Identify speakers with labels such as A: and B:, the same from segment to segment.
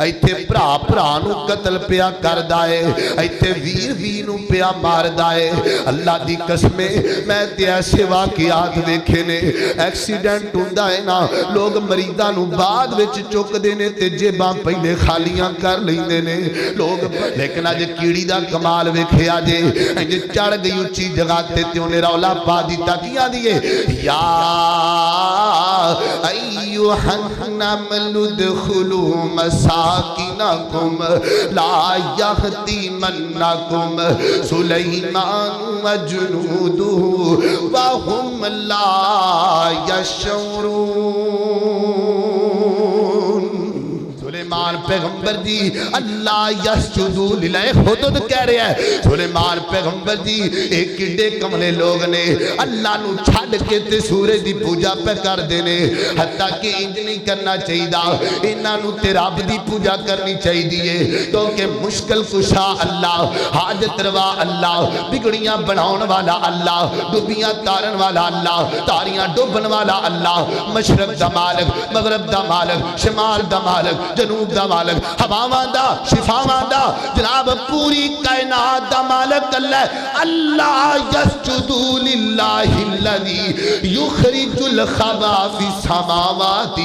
A: ایتھے بھرا بھرا نو قتل پیا کردا ہے، ایتھے ویر ویر نو پیا ماردا ہے۔ اللہ دی قسمیں میں تے ایسے واقعات ویکھے نے، ایکسیڈنٹ ہوندا ہے نا، لوگ مریضاں نو بعد وچ چک دے نے تے جیباں پہلے خالیاں کر لیندے نے لوگ، لیکن اج کیڑی دا کمال ویکھیا جے، انج چڑھ گئی اونچی جگہ تے اونے رولا پا دتا کیا دیے یا ایھا النمل ادخلوا مساکنکم لا یحطمنکم سلیمان وجنودہ وهم لا یشعرون۔ سلیمان پیغمبر جی اللہ یسجدو للہ خود کہہ رہے ہیں، سلیمان پیغمبر جی ایک کڈے کملے لوگ نے اللہ نو چھڑ کے تے سورج دی پوجا پہ کر دینے، حتیٰ کہ انج نہیں کرنا چاہیے دا انہاں نو تے رب دی پوجا کرنی چاہیے، کیونکہ مشکل کشا اللہ، حاجت روا اللہ، بگڑیاں بناؤن والا اللہ، ڈوبیاں تارن والا اللہ، تاریاں ڈوبن والا اللہ، مشرق دا مالک، مغرب دا مالک، شمال دا مالک، جنوب دا مالک، ہواواں دا، شفاواں دا، جناب پوری کائنات دا مالک اللہ۔ اللہ یسجدو للہ الذی یخرج الخبا فی السماوات۔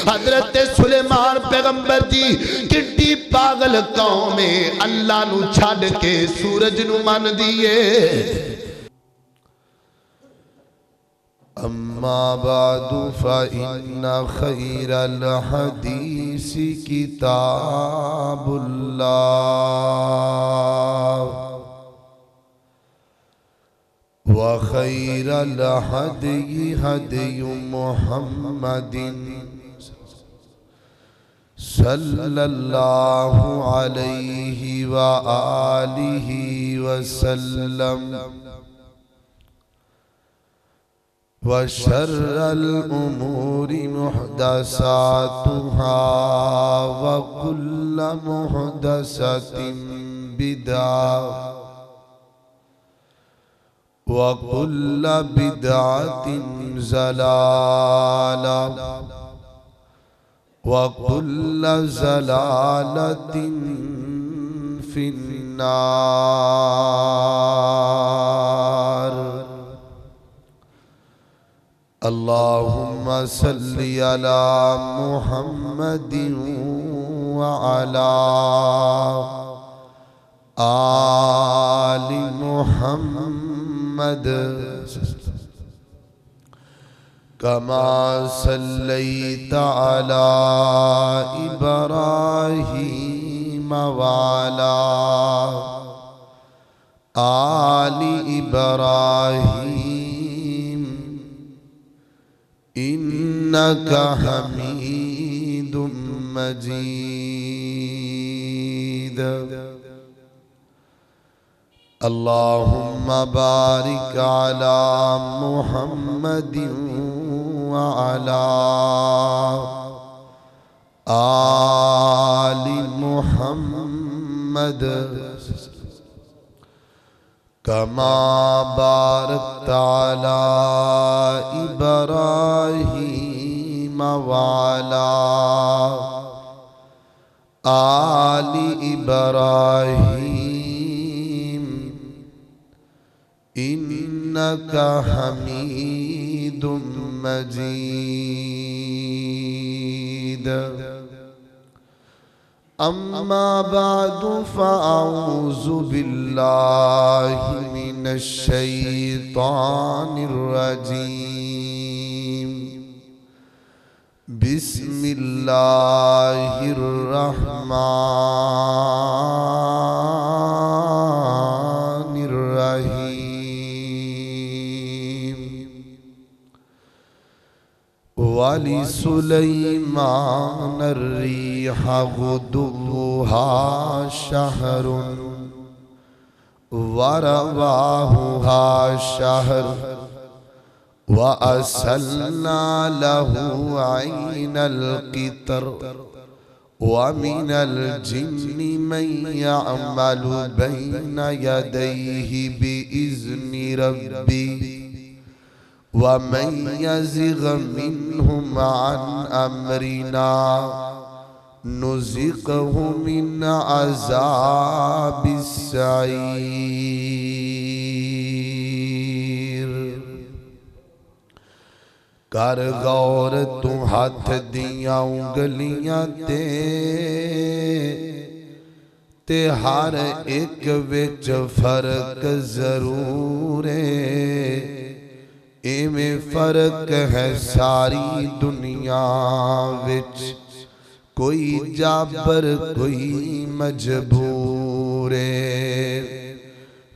A: حضرت سلیمان پیغمبر جی کٹی پاگل قومیں اللہ نو چھڑ کے سورج نو من دیئے۔
B: اما بعد فإن خیر الحدیث کتاب اللہ وخیر الہدی ہدی محمد صلی اللہ علیہ وآلہ وسلم وشر الامور محدثاتها وكل محدثة بدعة وكل بدعة ضلالة وكل ضلالة في النار۔ اللہم صلی علی محمد وعلی آل محمد کما صلیت علی ابراہیم وعلی آل ابراہیم انکا حمید مجید۔ اللہم بارک علی محمد وعلی آل محمد کما بارکت علی ابراہیم وعلی آل ابراہیم انکا حمید مجید۔ اما بعد فاعوذ باللہ من الشیطان الرجیم، بسم اللہ الرحمن الرحیم۔ وَلِسُلَيْمَانَ الرِّيحَ غُدُوُّهَا شَهْرٌ وَرَوَاحُهَا شَهْرٌ وَأَسَلْنَا لَهُ عَيْنَ الْقِطْرِ وَمِنَ الْجِنِّ مَنْ يَعْمَلُ بَيْنَ يَدَيْهِ بِإِذْنِ رَبِّهِ وَمَنْ يَزِغْ مِنْهُمْ عَنْ أَمْرِنَا نذقه من عذاب السعیر۔ کر غور تو ہاتھ دیاں انگلیاں تے ہر ایک وچ فرق ضرور ہے، ایویں فرق ہے ساری دنیا وچ، کوئی جابر کوئی مجبور ہے،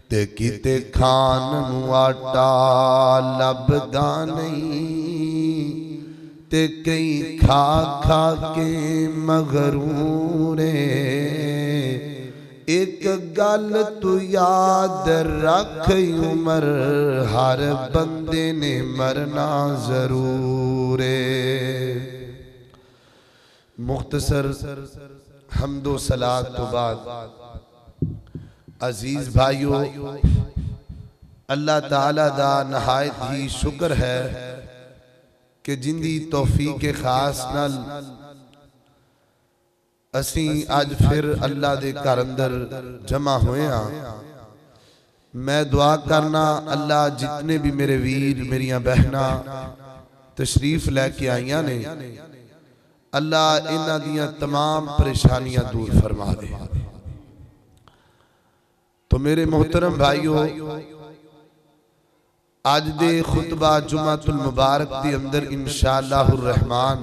B: تے کتے کھان نو آٹا لبدا نہیں، تے کئی کھا کھا کے مغرور ہے۔ ایک گل تو یاد رکھ عمر، ہر بندے نے مرنا ضرور ہے۔ مختصر حمد و صلاۃ تو بعد عزیز بھائیو، اللہ تعالیٰ دا نہایت ہی شکر ہے کہ جندی توفیق خاص نال اسیں آج پھر اللہ دے گھر اندر جمع ہوئے ہاں۔ میں دعا کرنا اللہ جتنے بھی میرے ویر میریاں بہناں تشریف لے کے آئیاں نے، اللہ انہاں دیاں تمام پریشانیاں دور فرما دے۔ تو میرے محترم بھائیو، آج دے خطبہ جمعۃ المبارک دی اندر انشاءاللہ الرحمن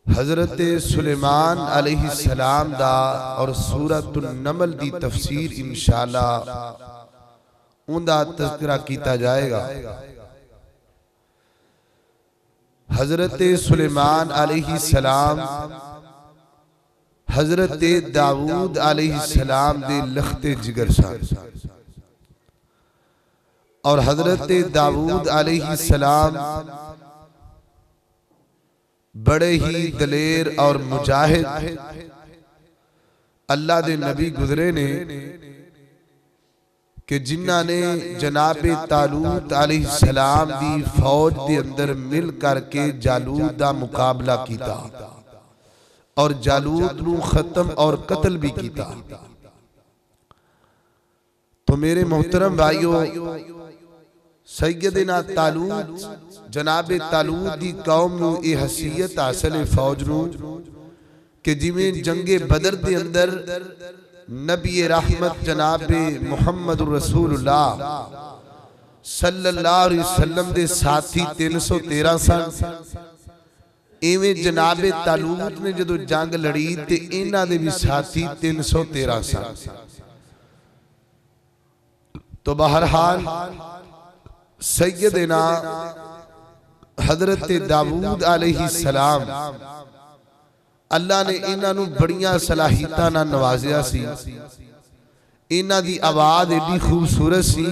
B: حضرت سلیمان علیہ السلام دا اور سورۃ النمل دی تفسیر انشاءاللہ ان دا تذکرہ کیتا جائے گا۔ حضرت سلیمان علیہ السلام حضرت داؤد علیہ السلام دے لخت جگر سان، اور حضرت داؤد علیہ السلام بڑے ہی دلیر اور مجاہد اللہ دے نبی گزرے نے کہ جنہاں نے جناب طالوت علیہ السلام دی فوج دے اندر مل کر کے جالوت دا مقابلہ کیتا اور جالوت نو ختم اور قتل بھی کیتا۔ تو میرے محترم بھائیو، سیدنا طالوت جناب طالوت دی قوم نو اے حیثیت حاصل فوج نو کہ جویں جنگ بدر دے اندر نبی رحمت جناب محمد رسول اللہ صلی اللہ علیہ وسلم دے ساتھی 313 سن، ایویں جناب طالوت نے جدو جنگ لڑی تے انہاں دے بھی ساتھی 313 سن۔ تو بہرحال سیدنا حضرت داؤد علیہ السلام اللہ نے انہاں نو بڑیاں صلاحیتاں نال نوازیا سی، انہاں دی آواز ایڈی خوبصورت سی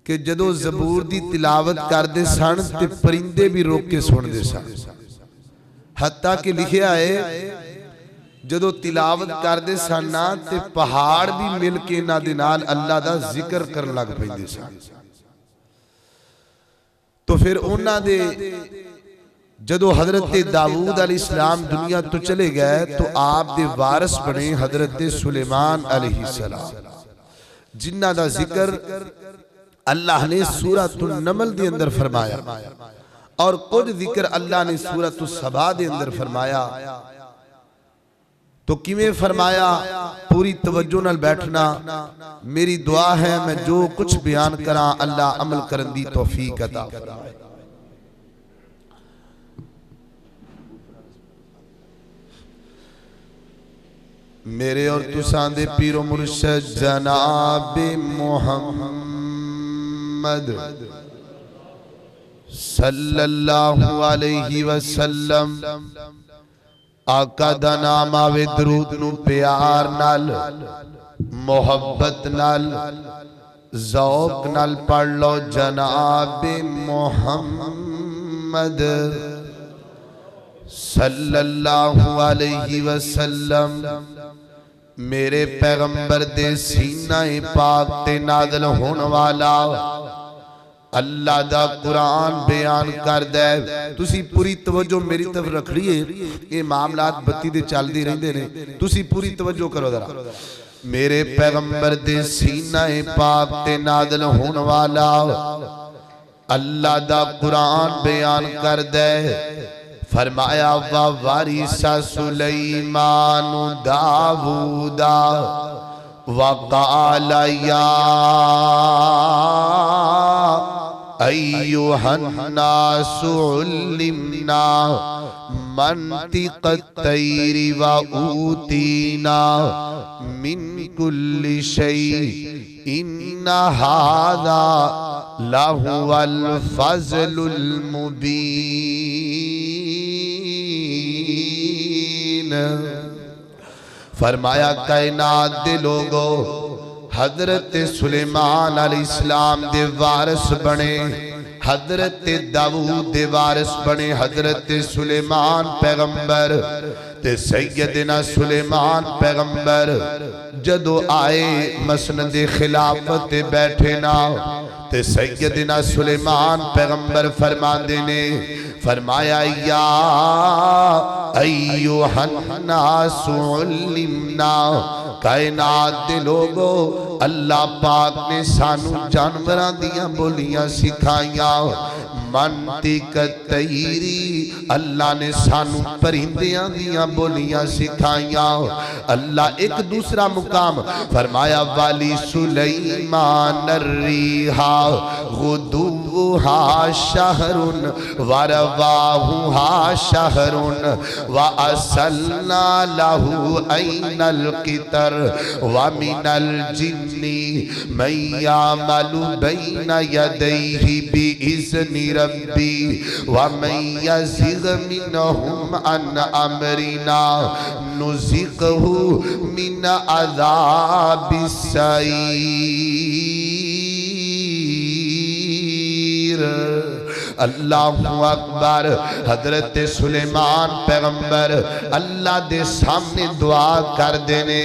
B: کہ جدو زبور دی تلاوت کردے سن تے پرندے بھی روک کے سن دے سن، حتیٰ کہ لکھیا ہے جدو تلاوت کردے سن تے پہاڑ بھی مل کے انہاں دے نال اللہ دا ذکر کرن لگ پیندے سن۔ تو پھر انہاں دے جدو حضرت داؤد علیہ السلام دنیا تو چلے گئے تو آپ دے وارث بنے حضرت سلیمان علیہ السلام، جنہ دا ذکر اللہ نے سورۃ النمل دے اندر فرمایا اور کچھ ذکر اللہ نے سورۃ السبا دے اندر فرمایا۔ تو کیویں فرمایا، پوری توجہ نال بیٹھنا، میری دعا ہے میں جو کچھ بیان کراں اللہ عمل کرن دی توفیق عطا فرمائے۔ میرے اور تساں دے پیر و مرشد جناب محمد صلی اللہ علیہ وسلم آقا دا نام آوے درود نو پیار نال محبت نال ذوق نال پڑھ لو، جناب محمد صلی اللہ علیہ وسلم میرے پیغمبر دے سینہ پاک تے نازل ہون والا اللہ دا قرآن بیان کردہ ہے. تسی پوری توجہ میری طرف رکھ لیے. یہ معاملات بتی دے چال دی رہندے نے, تسی پوری توجہ کرو ذرا. میرے پیغمبر دے سینہ پاک تے نازل ہون والا اللہ دا قرآن بیان کردہ ہے. فرمایا وَوَارِثَ سُلَيْمَانُ دَاوُودَ وَقَالَ يَا أَيُّهَا النَّاسُ عُلِّمْنَا مَنطِقَ الطَّيْرِ وَأُوتِينَا مِنْ كُلِّ شَيْءٍ إِنَّ هَذَا لَهُوَ الْفَضْلُ الْمُبِينُ. فرمایا کائنات دے لوگو حضرت سلیمان علیہ السلام دے وارث بنے, حضرت داؤد دے وارث بنے. حضرت سلیمان پیغمبر تے سیدنا سلیمان پیغمبر جدو آئے مسند خلافت بیٹھے نا تے سیدنا سلیمان پیغمبر فرماندے نے فرمایا یا ایوہ الناس علمنا. کائنات دے لوگو اللہ پاک نے سانو جانوران دیاں بولیاں سکھائیاں. منطق تیری اللہ نے سانو پرندیاں دیاں بولیاں سکھائیاں. اللہ ایک دوسرا مقام فرمایا والی سلیمان الریحا غدوہا شہرن ورواہا شہرن وَأَسَلْنَا لَهُ عَيْنَ الْقِطَرِ وَمِنَ الْجِنِّ مَنْ يَعْمَلُ بَيْنَ يَدَيْهِ بِإِذْنِ رَبِّي وَمَنْ يَزِغْ مِنْهُمْ عَنْ أَمْرِنَا نُزِقْهُ مِنْ عَذَابِ السَّعِيرِ. اللہ اکبر. حضرت سلیمان پیغمبر اللہ دے سامنے دعا کر دینے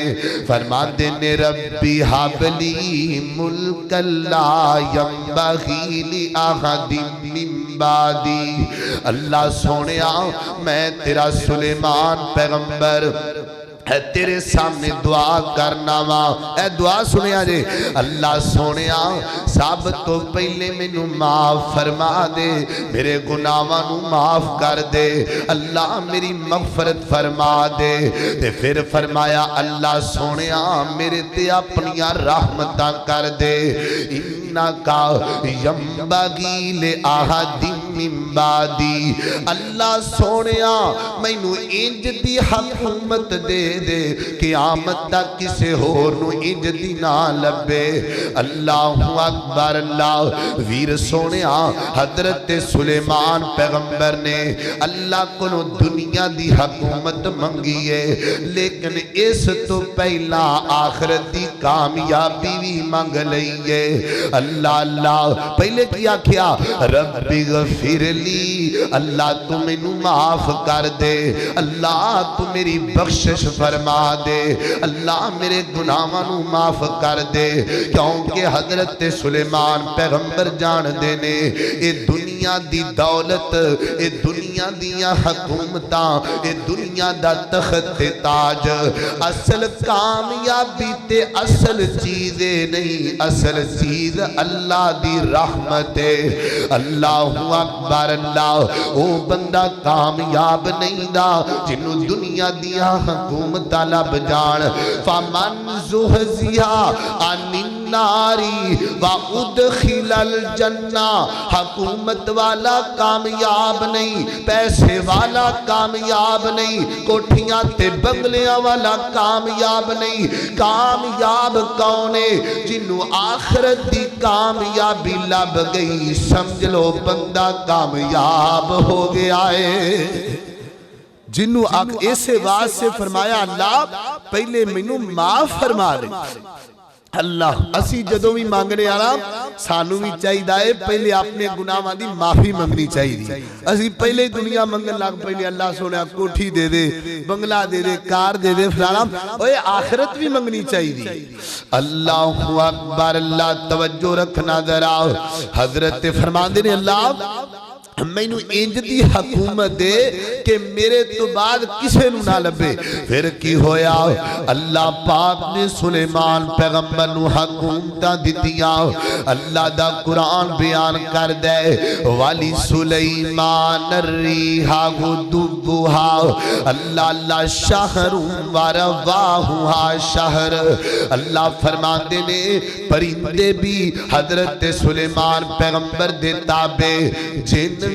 B: فرما دینے ربی حبلی ملک لا ینبغی لأحد من بعدی. اللہ سونیا میں تیرا سلیمان پیغمبر اے تیرے سامنے دعا کرنا وا. اے دعا سنیا جے اللہ سونیا سب تو پہلے مینوں معاف فرما دے, میرے گناہاں نوں معاف کر دے. اللہ میری مغفرت فرما دے. تے پھر فرمایا اللہ سونیا میرے تے اپنیاں رحمتاں کر دے. انکا ینبغی لأحد من بعدی. اللہ سونیا مینوں انج دی حکومت دے دے قیامت تک کسے ہور نو انج دی نہ لبے. اللہ اکبر. اللہ ویر سونیا حضرت سلیمان پیغمبر نے اللہ کو دنیا دی حکومت منگیے لیکن اس تو پہلا آخرت دی کامیابی بھی منگ لئیے. اللہ اللہ پہلے کیا کیا ربی غفر لی. اللہ تو مینوں معاف کر دے. اللہ تو میری بخشش فرما دے. اللہ میرے گناہاں نوں معاف کر دے. کیونکہ حضرت سلیمان پیغمبر جان دینے اے دنیا دی دولت, اے دنیا دیاں حکومتاں, اے دنیا دا تخت تاج اصل کامیابی تے اصل چیزے نہیں. اصل چیز اللہ دی رحمت ہے. اللہ اکبر. اللہ او بندہ کامیاب نہیں دا جنوں دنیا دیاں حکومتاں لب جان. فمن زحزحا عن النار وادخل الجنہ. حکومت والا کامیاب نہیں, پیسے والا کامیاب نہیں, کوٹھیاں تے بنگلیاں والا کامیاب نہیں. کامیاب کون ہے جنوں آخرت دی کامیابی لب گئی. سمجھ لو بندہ کامیاب ہو گیا ہے. جنوں ایسے واز سے فرمایا اللہ پہلے مینوں معاف فرما دے. اللہ اسی جدوں بھی مانگنے آنا سانو بھی چاہی دائے پہلے اپنے گناہ دی معافی منگنی چاہی دی اسی پہلے دنیا منگن لگ پہلے اللہ سونے کوٹھی دے دے بنگلہ دے دے کار دے دے فلانا اوہ آخرت بھی منگنی چاہی دی اللہ اکبر اللہ توجہ رکھنا ذرا حضرت فرمان دے اللہ میں نو انج دی حکومت دے کہ میرے تو بعد کسے نو نہ لبے پھر کی ہویا اللہ پاک نے سلیمان پیغمبر نو حکومتاں دتیاں اللہ دا قرآن بیان کر دے والی سلیمان الریحا غدبوہا اللہ اللہ شہر ورواہا شہر اللہ فرمان دے نے پرندے بھی حضرت سلیمان پیغمبر دے تابے جن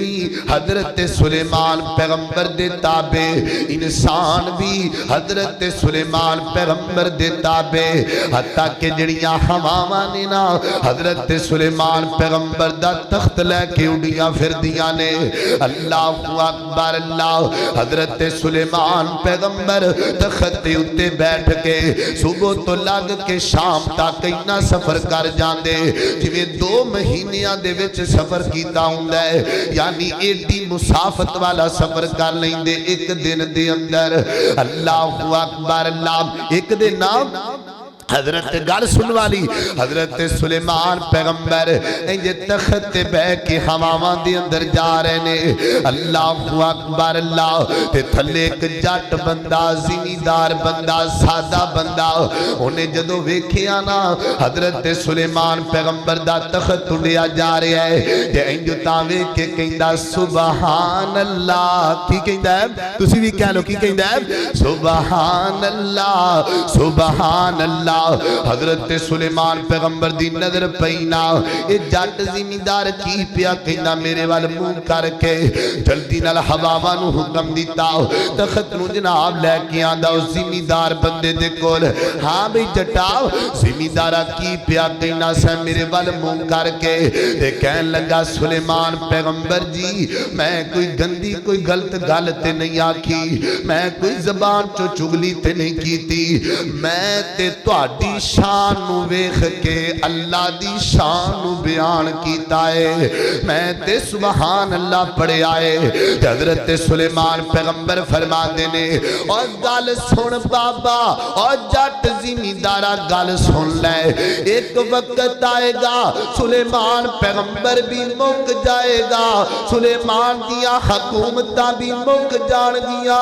B: حضرت سلیمان پیغمبر دے تابے انسان بھی حضرت سلیمان پیغمبر دے تابے حتیٰ کہ جڑیاں ہمامانے نا حضرت سلیمان پیغمبر دا تخت لے کے اڑیاں پھر دیاں نے اللہ اکبر اللہ حضرت سلیمان پیغمبر تخت اتے بیٹھ کے صبح تو لگ کے شام تک اتنا سفر کر جاندے جویں 2 مہینیاں دے وچ سفر کیتا ہوندا ہے یعنی ایڈی مسافت والا سفر کر لیں دے ایک دن دے اندر اللہ اکبر اللہ ایک دن نام حضرت گل سن والی حضرت سلیمان پیغمبر انجے تخت بے کے ہماواں دے اندر جا رہے نے اللہ اکبر اللہ تے تھلے ایک جٹ بندہ زمیندار بندہ سادہ بندہ انہیں جدو ویکھیا نا حضرت سلیمان پیغمبر دا تخت اڑیا جا رہا ہے تے انجو تاں ویکھ کے کہندا سبحان اللہ کی کہندا ہے تسی بھی کہہ لو کی کہندا ہے سبحان اللہ حضرت سلیمان پیغمبر دی نظر پینا اے جٹ زمیندار کی پیا کہنا میرے وال منہ کر کے جلدی نال ہواواں نو حکم دیتا تخت نو جناب لے کے آندا اس زمیندار بندے دے کول ہاں بھئی جٹا زمیندارا کی پیا کہنا سے میرے وال منہ کر کے تے کہن لگا سلیمان پیغمبر جی میں کوئی گندی کوئی غلط گل تے نہیں آکھی میں کوئی زبان چو چگلی تے نہیں کیتی میں تے دی شان نو ویکھ کے اللہ دی شان نو بیان کیتا ہے میں تے سبحان اللہ پڑھے آئے حضرت سلیمان پیغمبر فرما دینے اور گل سن بابا اور جٹ زمیندارا گل سن لے ایک وقت آئے گا سلیمان پیغمبر بھی مک جائے گا سلیمان دیا حکومتہ بھی مک جان گیا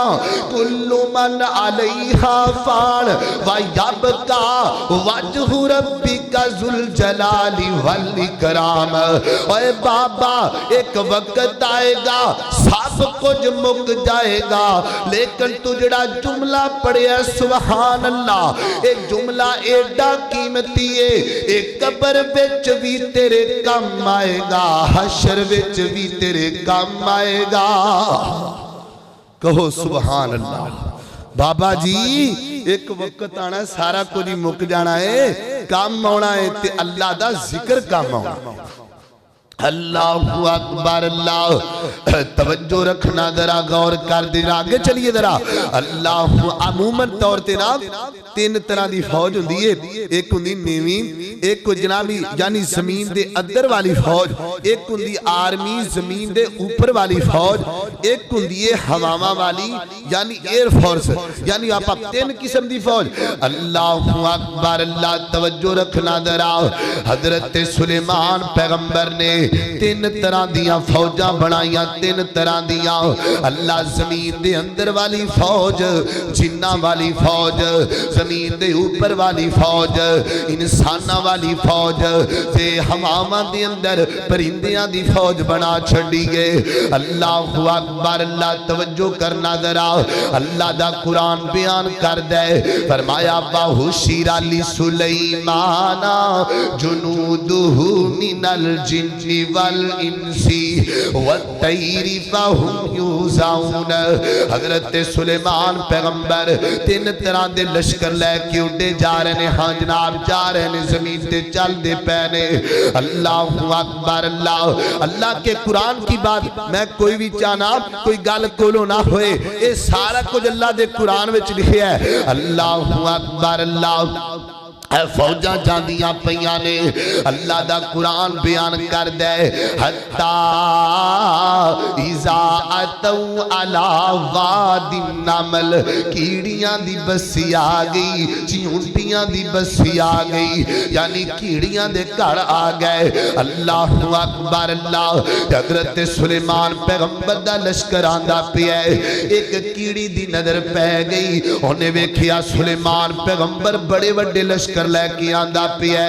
B: کل من علیہا فان ویبکا وجہ ربک ذل جلال والاکرام اے بابا ایک وقت آئے گا سب کچھ مک جائے گا لیکن تو جڑا جملہ پڑھے سبحان اللہ اے جملہ ایڈا قیمتی ہے اے قبر وچ بھی تیرے کام آئے گا حشر وچ بھی تیرے کام آئے گا کہو سبحان اللہ بابا جی ایک وقت آنا سارا کو جی مک جانا ہے کام آنا ہے تے اللہ دا ذکر کام آنا اللہ اکبر اللہ توجہ رکھنا ذرا غور کر دینا آگے چلیے ذرا اللہ عموماً طور تے نا 3 طرح دی فوج ہوندی ہے ایک ہوندی نیوی ایک کو جنابی یعنی زمین دے اندر والی فوج ایک ہوندی آرمی زمین دے اوپر والی فوج ایک ہوندی ہے ہواواں والی یعنی ایئر فورس یعنی آپ 3 قسم دی فوج اللہ اکبر اللہ توجہ رکھنا ذرا حضرت سلیمان پیغمبر نے 3 طرح دیاں فوجاں بنائیاں 3 طرح دیاں اللہ زمین دے اندر والی فوج جنہ والی فوج زمین دے اوپر والی فوج انسانہ والی فوج تے ہواواں دے اندر پرندیاں دی فوج بنا چھڑی گئے اللہ اکبر اللہ توجہ کرنا ذرا اللہ دا قرآن بیان کر دے فرمایا وَحُشِرَ لِسُلَيْمَانَ جُنُودُهُ مِنَ الْجِنِّ والانسی والطیر فہم یوزعون حضرت سلیمان پیغمبر 3 طرح دے لشکر لے کے اڑے جا رہے ہیں ہاں جناب جا رہے ہیں زمین تے چل دے پینے اللہ اکبر اللہ کے قرآن کی بات میں کوئی بھی چاہنا کوئی گل کولو نہ ہوئے اے سارا کچھ اللہ دے قرآن وچ لکھیا ہے اللہ اکبر اللہ
A: فوجاں جاندیاں پیاں نے اللہ دا قرآن بیان کر دے حتی اذا اتوا علی واد النمل کیڑیاں دی بسی آ گئی چیونٹیاں دی بسی آ گئی یعنی کیڑیاں دے گھر آ گئے اللہ اکبر اللہ حضرت سلیمان پیغمبر دا لشکر آندا پیا ایک کیڑی دی نظر پہ گئی انہیں ویکھیا سلیمان پیغمبر بڑے وڈے لشکر لے کے آندا پیا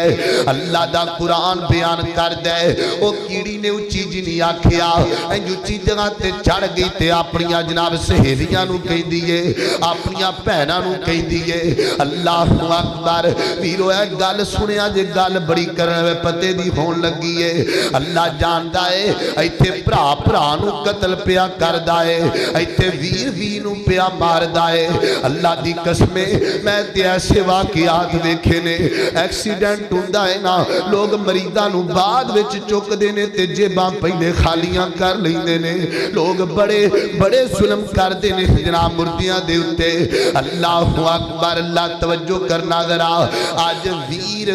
A: اللہ دا قرآن بیان کر دے او کیڑی نے اچھی جی نہیں آکھیا اچھی جگہ تے چڑھ گئی تے اپنیاں جناب سہیلیاں نو کہیں دیئے اپنیاں پہناں نو کہیں دیئے اللہ اکبر ویرو ہے گل سنیا جے گل بڑی کرنے پتے دی ہون لگی ہے اللہ جاندا ہے ایتھے بھرا نو قتل پیا کردا ہے ایتھے ویر نو پیا ماردا ہے اللہ دی قسمیں میں تے ایسے واقعات ویکھے نے ایکسیڈنٹ ہوندا ہے نا لوگ مریضاں نو بعد وچ چک دے نے تے جیباں پہلے خالیاں کر لیندے نے لوگ بڑے ظلم کر دے نے جناب مردیاں دے اوتے اللہ اکبر اللہ توجہ کرنا ذرا اج ویر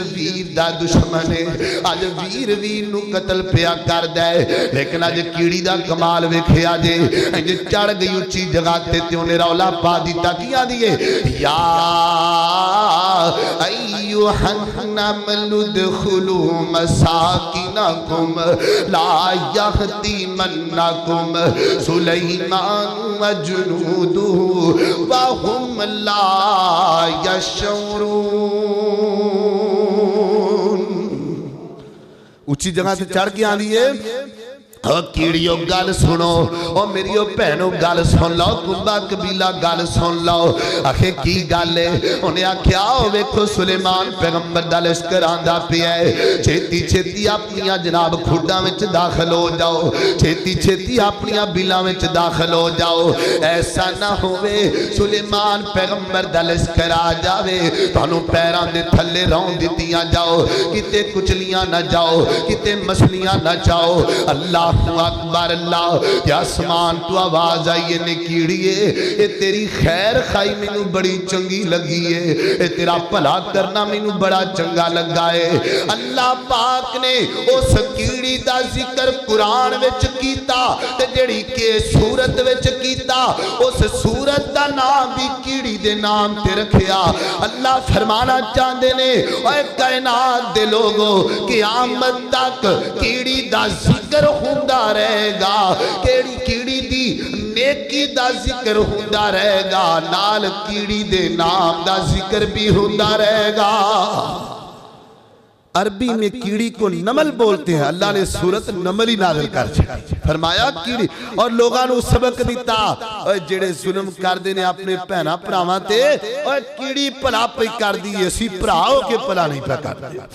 A: دا دشمن ہے اج ویر نو قتل پیا کر دے لیکن اج کیڑی دا کمال ویکھیا جے انج چڑھ گئی اونچی جگہ تے اونے رولا پا دیتا کیا دیے یا ایوہ النمل ادخلوا مساکنکم لا یحطمنکم سلیمان وجنودہ وہم لا یشعرون اونچی جگہ سے چڑھ کے آنی ہے کیڑیو گل سنو او میریو پہنو گل سن لو کنبا قبیلہ گل سن لو آخے کی گل ہے انہیں آکھیا ویکھو سلیمان پیغمبر دا لشکر آندا پیا ہے چھتی اپنیاں جناب کھڈاں وچ داخل ہو جاؤ چھتی اپنیاں بلاں وچ داخل ہو جاؤ ایسا نہ ہوئے سلیمان پیغمبر دا لشکر آ جاوے تانوں پیراں دے تھلے رون دتیاں جاؤ کتے کچلیاں نہ جاؤ کتے مسلیاں نہ جاؤ اللہ اکبر اللہ یا آسمان تو آواز آئیے نے کیڑیے اے تیری خیر خائی میں نو بڑی چنگی لگی ہے اے تیرا پلا کرنا میں نو بڑا چنگا لگا ہے اللہ پاک نے اس کیڑی دا ذکر قرآن وچ کیتا تے جڑی کے سورت وچ کیتا اس سورت دا نام بھی کیڑی دے نام تے رکھیا اللہ فرمانا چاندے نے اے کائنات دے لوگو قیامت تک کیڑی دا ذکر ہوندا رہے گا کیڑی دی نیکی دا ذکر ہوندا رہے گا نال کیڑی دے نام دا ذکر بھی ہوندا رہے گا عربی میں کیڑی کو نمل بولتے ہیں اللہ نے سورت نمل ہی نازل کر چھڑی فرمایا کیڑی اور لوگاں نو سبق دیتا اور جڑے ظلم کر دینے اپنے پہنا پراواں تے اور کیڑی پلا پہ کر دی اسی پراؤ کے پلا نہیں پہ کر دیا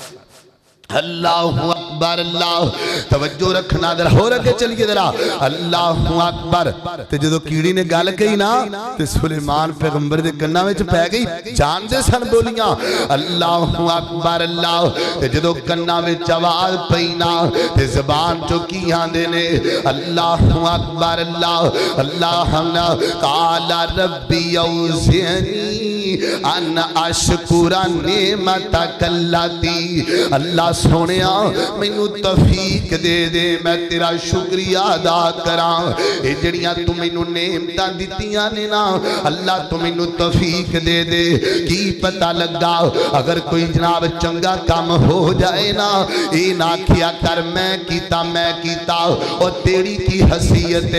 A: اللہ اکبر اللہ توجہ رکھنا ذرا ہو رکھے چلیے ذرا اللہ اکبر تے جدو کیڑی نے گل کہی نا تے سلیمان پیغمبر دے کناں وچ پے گئی جان دے سن بولیاں اللہ اکبر اللہ تے جدو کناں وچ آواز پئی نا تے زبان چوں کی آندے نے اللہ اکبر اللہ اللہ قال ربی اوزعنی ان اشکر نعمتک التی اللہ سونیا مینوں توفیق دے دے میں تیرا شکریہ ادا کراں اے جڑیاں تو مینوں نعمتاں دتیاں نے نا اللہ تو مینوں توفیق دے دے کی پتہ لگا اگر کوئی جناب چنگا کام ہو جائے نا اے نہ کیا کر میں کیتا او تیری کی حیثیت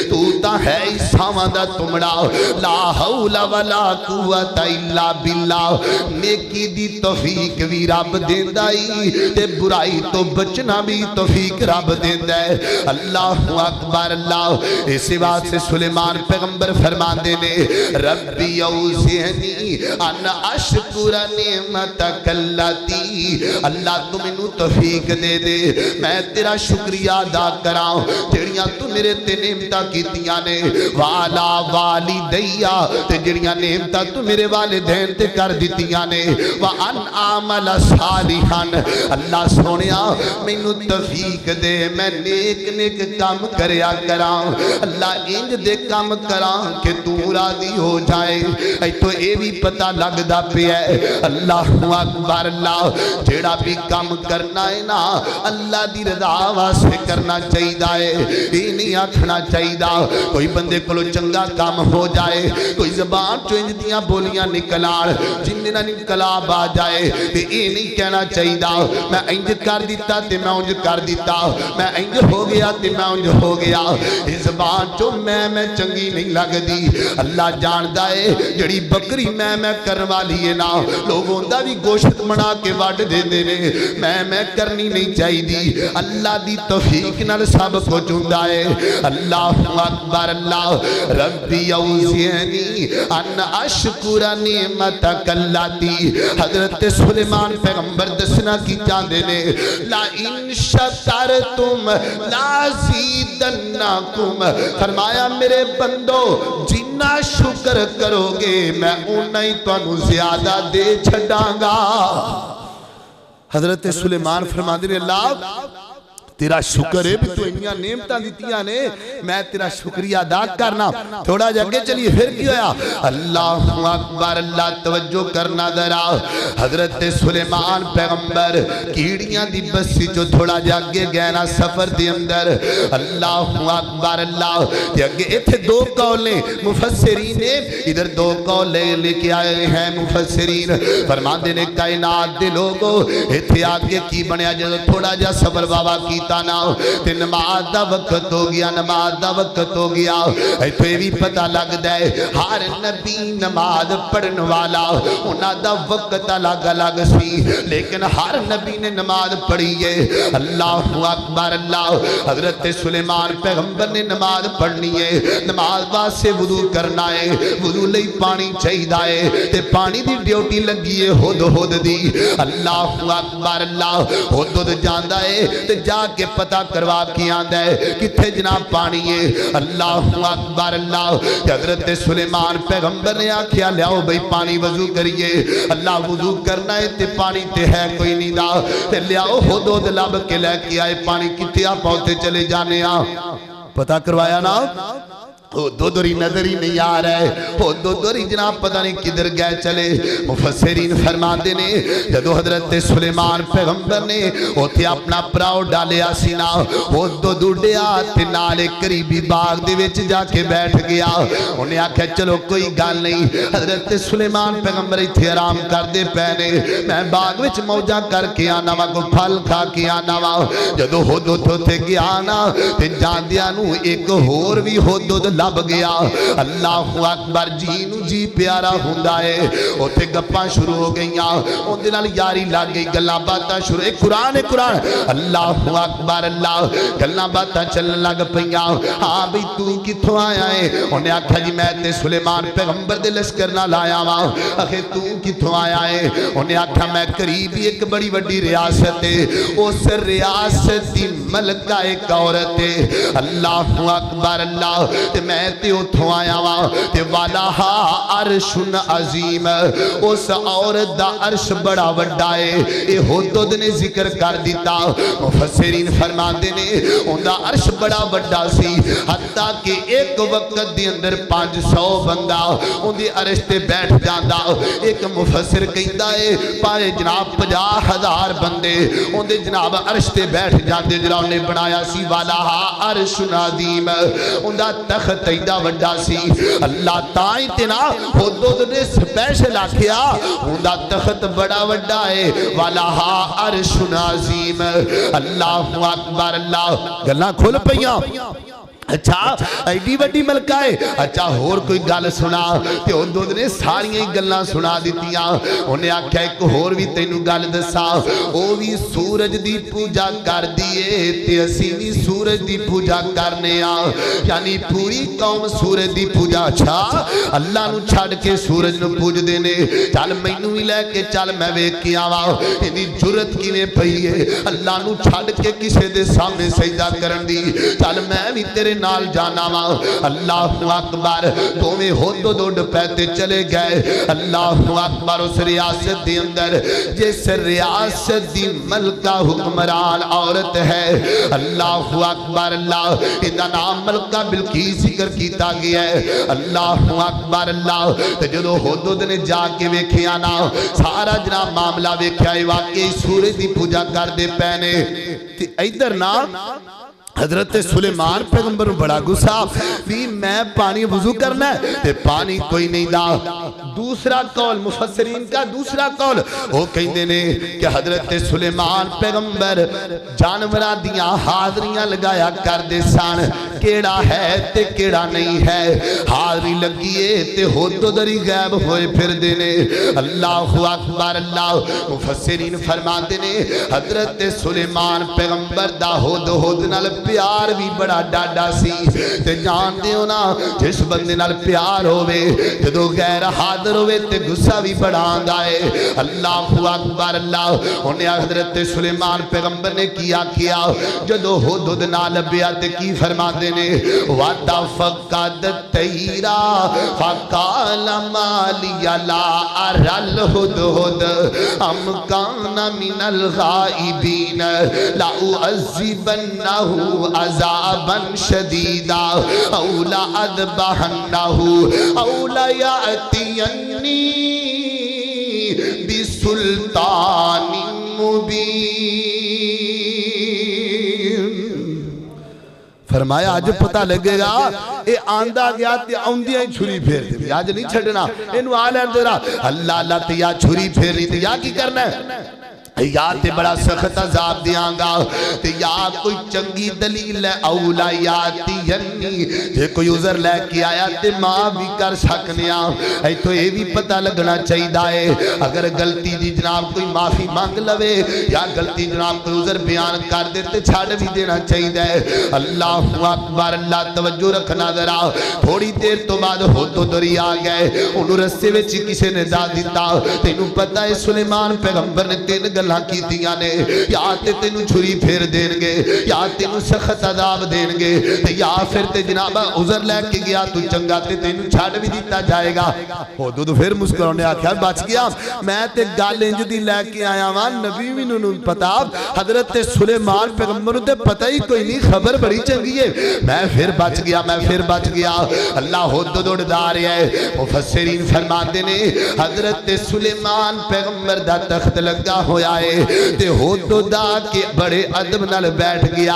A: تو تا ہے ساواں دا تمڑا لا حول ولا قوت الا باللہ نیکی دی توفیق وی رب دیندا ائی تے برائی تو بچنا بھی توفیق رب دیندا ہے اللہ اکبر اللہ اسی بات سے سلیمان پیغمبر فرماندے نے ربی اوزعنی ان اشکر نعمتک التی اللہ تو مینوں توفیق دے دے میں تیرا شکریہ ادا کراں جڑیاں تو میرے تے نعمتاں کیتیاں نے والا والدیا تے جڑیاں نعمتاں تو میرے والدین تے کر دتیاں نے وان عمل صالحا اللہ سونیا مینوں توفیق دے میں نیک نیک کام کریا کراں اللہ انج دے کام کراں کہ تو راضی ہو جائے اے تو اے بھی پتہ لگدا پیا ہے اللہ اکبر اللہ جیڑا بھی کام کرنا ہے نا اللہ دی رضا واسطے کرنا چاہیدا ہے اے نہیں آکھنا چاہیدا کوئی بندے کولو چنگا کام ہو جائے کوئی زبان چوں انج دیاں بولیاں نکلان جن نال انقلاب آ جائے تے اے نہیں کہنا چاہیدا میں انج کر دیتا تے میں انج کر دیتا میں انج ہو گیا تے میں انج ہو گیا اس زبان چوں میں چنگی نہیں لگدی اللہ جاندا ہے جڑی بکری میں کرن والی ہے نا لوگوں دا بھی گوشت بنا کے وڈ دیندے نے میں کرنی نہیں چاہیدی اللہ دی توفیق نال سب کچھ ہوندا ہے اللہ اکبر اللہ ربی اوزعنی ان اشکر نعمتک اللاتی حضرت سلیمان پیغمبر دسنا کی چاہتے نے لا ان شکرتم لازیدنکم فرمایا میرے بندو جنہ شکر کرو گے میں اُنہی تو انہوں زیادہ دے چھڑاں گا
B: حضرت سلیمان فرما دے اللہ تیرا شکر ہے بھی تو انیاں نعمتاں دیتیاں نے میں تیرا شکریہ ادا کرنا تھوڑا جگہ چلیے پھر کیا ہویا
A: اللہ اکبر اللہ توجہ کرنا ذرا حضرت سلیمان پیغمبر کیڑیاں دی بسی جو تھوڑا جاگے گئے نا سفر دی اندر اللہ اکبر اللہ جاگے ایتھے دو قولیں مفسرین ادھر دو قولیں لے کے آئے ہیں مفسرین فرماندے نے کائنات دے لوگوں ایتھے آگے کی بنیا جو تھوڑا جا سفر بابا کی تے نماز دا وقت ہو گیا نماز دا وقت ہو گیا ایتھے بھی پتہ لگ دے ہر نبی نماز پڑھن والا انہاں دا وقت الگ الگ سی لیکن ہر نبی نے نماز پڑھی ہے اللہ اکبر اللہ حضرت سلیمان پیغمبر نے نماز پڑھنی ہے نماز واسطے وضو کرنا ہے وضو لئی پانی چاہیدا ہے تے پانی دی ڈیوٹی لگی ہے ہد دی اللہ اکبر اللہ ہد جاندا ہے تے جا کے پتہ کروا کی آندا ہے کتھے جناب پانی ہے اللہ اکبر اللہ حضرت سلیمان پیغمبر نے آکھیا لیاؤ بھئی پانی وضو کریے اللہ وضو کرنا ہے تے پانی تے ہے کوئی نہیں دا تے لیاؤ ہد لب کے لے کے آئے پانی کتھے آپ پہنچے چلے جانے
B: پتہ کروایا نا
A: دو دوری نظر ہی نہیں آ رہا ہے دو دوری جناب پتہ نہیں کدھر گئے چلے مفسرین فرماتے نے جدو حضرت سلیمان پیغمبر نے ہوتے اپنا پراؤ ڈالیا سینا دو دوڑیا تے نالے قریبی باغ دے وچ جا کے بیٹھ گیا انہیں آکھا چلو کوئی گال نہیں حضرت سلیمان پیغمبر ایتھے آرام کر دے پہنے میں باغ وچ موجہ کر کے آنا وا کو پھل کھا کے آنا وا جدو تھے گیا آنا تے جان دیا نو ایک ہور بھی لب گیا اللہ اکبر جینو جی پیارا ہوندا ہے اوتھے گپاں شروع ہو گئیاں اون دے نال یاری لگ گئی گلاں باتاں شروع قرآن اللہ اکبر اللہ گلاں باتاں چلن لگ پیاں ہاں بھئی تو کتھوں آیا ہے انہیں آکھا جی میں تے سلیمان پیغمبر دے لشکر نال آیا وا اکھے تو کتھوں آیا ہے انہیں آکھا میں قریب ایک بڑی وڈی ریاست ہے اس ریاست دی ملکہ ایک عورت ہے اللہ اکبر اللہ میں تے اتھوں آیا وا تے والہا عرش عظیم اس عورت دا عرش بڑا وڈا ہے اے حدود نے ذکر کر دیتا مفسرین فرماندے نے ان دا عرش بڑا وڈا سی حتیٰ کہ ایک وقت دی اندر 500 بندہ ان دی عرش تے بیٹھ جاندہ ایک مفسر کہندہ ہے پائے جناب 50,000 بندے ان دے جناب عرش تے بیٹھ جاندے جناب نے بنایا سی والہا عرش عظیم ان دا تخت تیدہ وڈا سی اللہ تائیں تینا حدود نے سپیشل آکھیا ہوندہ تخت بڑا وڈا ہے والہا عرش عظیم اللہ اکبر اللہ گلنا کھول پئیاں اچھا ایڈی وڈی ملکہ ہے اچھا اور کوئی گل سنا تے حدود نے ساری گلاں سنا دیتیاں انہیں آکھیا ایک اور بھی تینوں گل دسا او بھی سورج دی پوجا کر دیئے تے اسی بھی سورج دی پوجا کرنے یعنی پوری قوم سورج دی پوجا اچھا اللہ نو چھڑ کے سورج نو پوج دینے چل مینوں ہی لے کے چل میں ویکھ کے آواں انی جرت کیویں پئی ہے اللہ نو چھڑ کے کسے دے سامنے سجدہ کرن دی چل میں بھی تیرے نال جانا وا اللہ اکبر دوویں ہدہد اڈ پے چلے گئے اللہ اکبر اس ریاست دے اندر جس ریاست دی ملکہ حکمران عورت ہے اللہ اکبر اللہ اندا نام ملکہ بلقیس ذکر کیتا گیا ہے اللہ اکبر اللہ تے جدوں ہدہد نے جا کے ویکھیا نا سارا جناب معاملہ ویکھیا ہے واقعی سورج دی پوجا کر دے پے نے تے ادھر نا حضرت سلیمان پیغمبر بڑا غصہ بھی میں پانی وضو کرنا ہے تے پانی کوئی نہیں دا دوسرا قول مفسرین کا دوسرا قول وہ کہندے نے کہ حضرت سلیمان پیغمبر جانوراں دیاں حاضریاں لگایا کر دے سن کیڑا ہے تے کیڑا نہیں ہے حاضری لگیے تے ہدہد غائب ہوئے پھر دے نے اللہ اکبر اللہ مفسرین فرماندے نے حضرت سلیمان پیغمبر دا ہدہد نال پیار بھی بڑا ڈاڈا سی تے جان دیو نا جس بندے نال پیار ہوئے جدو غیر حاضر ہوئے تے غصہ بھی بڑا آندا ہے اللہ اکبر اللہ انہیں حضرت سلیمان پیغمبر نے کیا جدو ہدہد نہ لبیا تے کی فرما دینے وَتَفَقَّدَ الطَّيْرَ فَقَالَ مَا لِيَ لَا أَرَى الْهُدْهُدَ أَمْ كَانَ مِنَ الْغَائِبِينَ لَأُعَذِّبَنَّهُ عذابا شدیدا او لأذبحنه او لیأتینی بسلطان مبین فرمایا آج پتہ لگے گا اے آندہ گیا تے آندیاں ہی چھری پھیر دے آج نہیں چھڑنا انہوں آلین دے رہا اللہ اللہ تے یا چھری پھیر نہیں تے یا کی کرنا ہے یا تے بڑا سخت عذاب دیاں گا تے یا کوئی چنگی دلیل ہے اولا یاتی ینی جے کوئی عذر لے کے آیا تے ماں بھی کر سکنیا اے تو یہ بھی پتہ لگنا چاہی دائے اگر غلطی دی جناب کوئی معافی مانگ لوے یا غلطی جناب کوئی عذر بیان کر دیتے چھاڑ بھی دینا چاہی دائے اللہ اکبر اللہ توجہ رکھنا ذرا تھوڑی دیر تو بعد ہدہد آ گئے انہوں رسے وچ کسے نے دا دیتا تینوں پتہ ہے سلیمان پیغمبر نے تین گل کی دیا نے یا تے تینوں چھری پھیر دین گے یا تینوں سخت عذاب دین گے یا پھر تے جناب عذر لے کے گیا تو چنگا تے تینوں چھاڑ بھی دیتا جائے گا ہدہد پھر مسکرانے آکھیا بچ گیا میں تے گل انج دی لے کے آیا ہاں نبی بھی نوں پتا حضرت سلیمان پیغمبر تے پتہ ہی کوئی نہیں خبر بڑی چنگی ہے میں پھر بچ گیا اللہ ہدہد اڑدا رہا ہے مفسرین فرماندے نے حضرت سلیمان پیغمبر دا تخت لگا ہویا تے ہدہد کے بڑے ادب نال بیٹھ گیا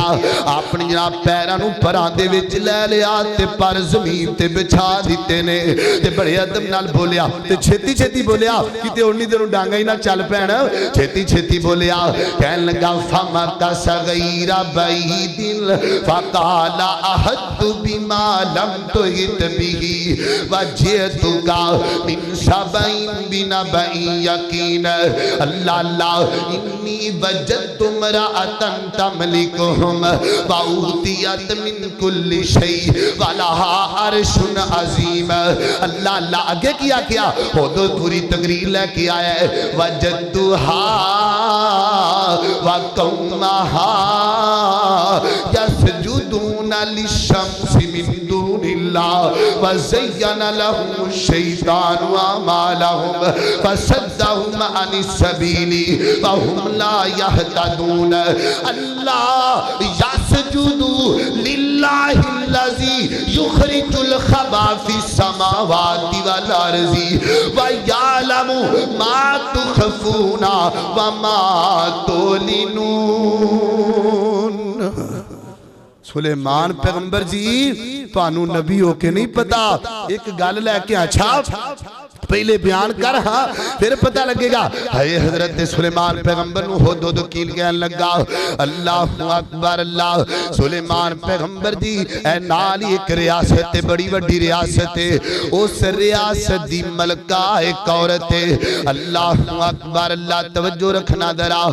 A: اپنی جناب پیراں نوں پراندے وچ لے لیا تے پر زمین تے بچھا دیتے نے تے بڑے ادب نال بولیا تے چھتی چھتی بولیا کتے اونی دنوں ڈانگا ہی نہ چل پین چھتی چھتی بولیا کہن لگا فَمَكَثَ غَيْرَ بَعِيدٍ فَقَالَ أَحَطْتُ بِمَا لَمْ تُحِطْ بِهِ وَجِئْتُكَ مِنْ سَبَإٍ بِنَبَإٍ يَقِينٍ اللہ اللہ انی وجدت امرأة تملکہم وَأُوتِیَتْ مِنْ كُلِّ شَيْءٍ وَلَهَا عَرْشٌ عَظِیمٌ اللہ اللہ آگے کیا ہدہد پوری تقریر لے کے آیا ہے وَجَدْتُهَا وَقَوْمَهَا يَسْجُدُونَ لِلشَّمْسِ مِنْ دُونِ اللَّهِ وَزَيَّنَ لَهُمُ الشَّيْطَانُ أَعْمَالَهُمْ فَصَدَّهُمْ عَنِ السَّبِيلِ وَهُمْ لَا يَهْتَدُونَ اللہ يَسْجُدُ لِلَّهِ الَّذِي يُخْرِجُ الْخَبَا فِي السَّمَاوَاتِ وَالْأَرْضِ وَيَعْلَمُ مَا تُخْفُونَ وَمَا تُعْلِنُونَ سلیمان پیغمبر جی پانو نبی ہو کے نہیں پتا ایک گل لے کے اچھا پہلے بیان کر ہاں پھر پتہ لگے گا ہے حضرت سلیمان پیغمبر نو ہدہد کیل کہن لگا اللہ اکبر اللہ سلیمان پیغمبر دی اے نالی ایک ریاست بڑی وڈی ریاست اس ریاست دی ملکہ ایک عورت اللہ اکبر اللہ توجہ رکھنا درا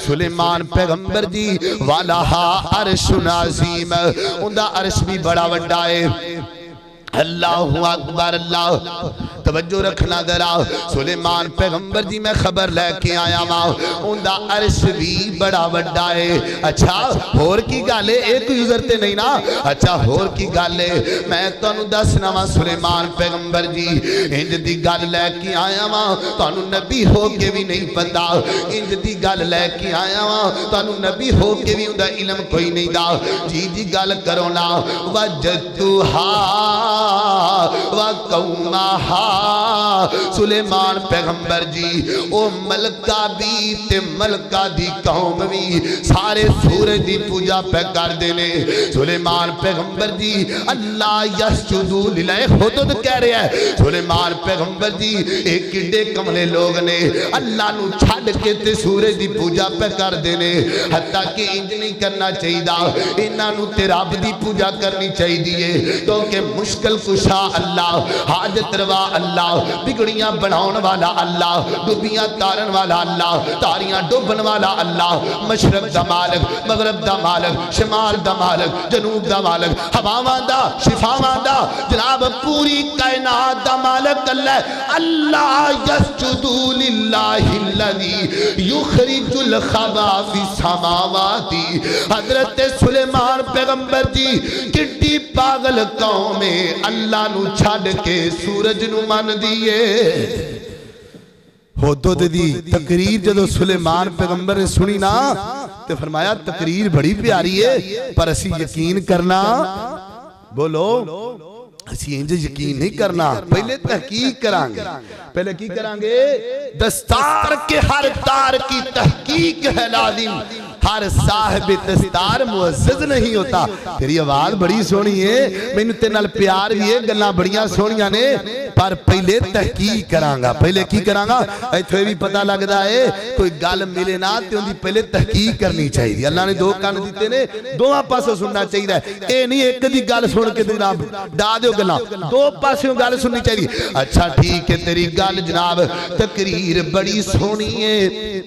A: سلیمان پیغمبر دی وَلَهَا عَرْشٌ عَظِیمٌ اندہ عرش بھی بڑا وڈا ہے اللہ اکبر اللہ توجہ رکھنا ذرا سلیمان پیغمبر جی میں خبر لے کے آیا ماں اندہ عرش بھی بڑا بڑا ہے اچھا ہور کی گالے ایک گزرتے نہیں نا اچھا ہور کی گالے میں تانوں دسنا ماں سلیمان پیغمبر جی انج دی گال لے کے آیا ماں تانوں نبی ہو کے بھی نہیں پتا انج دی گال لے کے آیا ماں تانوں نبی ہو کے بھی اندہ علم کوئی نہیں دا جی جی گال کرو نا وجدتہا وقومہا سلیمان پیغمبر جی او ملکہ بھی تے ملکہ دی قوم بھی سارے سورج دی پوجا پہ کر دینے سلیمان پیغمبر جی اللہ یسجدو للہ خودت کہہ رہے ہیں سلیمان پیغمبر جی ایک کڈے کملے لوگ نے اللہ نو چھڑ کے تے سورج دی پوجا پہ کر دینے حتیٰ کہ انج نہیں کرنا چاہیے دا انہاں نو تے رب دی پوجا کرنی چاہیے تو کہ مشکل کشا اللہ حاجت روا اللہ بگڑیاں بناؤن والا اللہ ڈوبیاں تارن والا اللہ تاریاں ڈوبن والا اللہ مشرق دا مالک مغرب دا مالک شمال دا مالک جنوب دا مالک ہواواں دا شفاواں دا جناب پوری کائنات دا مالک اللہ یسجدو للہ الذی یخرج الخبا فی السماوات حضرت سلیمان پیغمبر جی کٹی پاگل قومیں اللہ نو چھڑ کے سورج نو من دیئے
B: حدود دی تقریر جدو سلیمان پیغمبر نے سنی نا تو فرمایا تقریر بڑی پیاری ہے پر اسی یقین کرنا بولو اسی انجھے یقین نہیں کرنا پہلے تحقیق کرانگے پہلے کی کرانگے دستار کے ہر تار کی تحقیق ہے لازم ہر صاحب دستار معزز نہیں ہوتا تیری آواز بڑی سونی ہے میں نے تینال پیار بھی ہے گلنا بڑیاں سونیاں نے پر پہلے تحقیق کرانگا پہلے کی کرانگا ایتھوے بھی پتہ لگ دا ہے کوئی گال ملے نا تے ان دی پہلے تحقیق کرنی چاہیے اللہ نے دو کان دیتے نے دو پاسوں سننا چاہیے اے نہیں ایک دی گال سن کے جناب ڈا دیو گلنا دو پاسوں گال سننی چاہیے اچھا ٹھیک ہے تیری گال جناب تقریر بڑی سونی ہے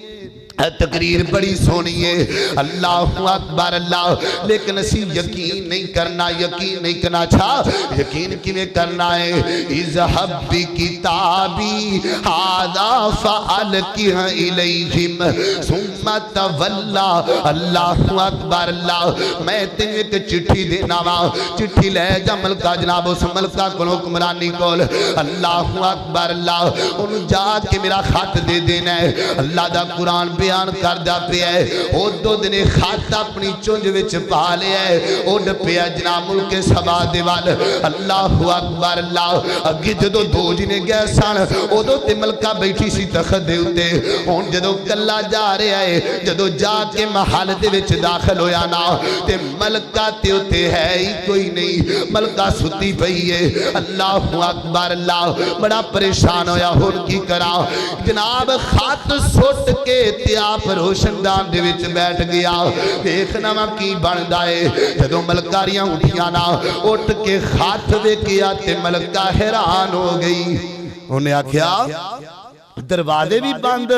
B: تقریر بڑی سونی ہے اللہ اکبر اللہ لیکن اسی یقین نہیں کرنا یقین نہیں کرنا اچھا یقین کیویں کرنا ہے اذهب بکتابی ھذا فالقہ الیہم ثم تولا اللہ اکبر اللہ میں تینوں ایک چٹھی دینا وا چٹھی لے جا ملکہ جناب اس ملکہ کو حکمرانی کول اللہ اکبر اللہ ان جا کے میرا خط دے دینا ہے اللہ دا قرآن بیان کر دا پہ ہے او دو دنے خط اپنی چونج وچ پا لیا ہے او ڈپیا جناب ملک سبا دیوال اللہ اکبر اللہ اگی جدو دو جنے گئے سان او دو تے ملکہ بیٹھی سی تخت دے ہوتے ہون جدو کلا جا رہے ہے جدو جا کے محل دے وچ داخل ہویا نا تے ملکہ تے ہوتے ہے ہی کوئی نہیں ملکہ ستی پئی ہے اللہ اکبر اللہ بڑا پریشان ہویا ہون کی کرا جناب خط سوٹ کے تے آپ روشندان دے وچ بیٹھ گیا دیکھنا ماں کی بندہ ہے جدو ملکاریاں اٹھیاں نا اٹھ کے خط دے کیا تے ملکہ حیران ہو گئی انہیں آکھیا دروازے بھی بند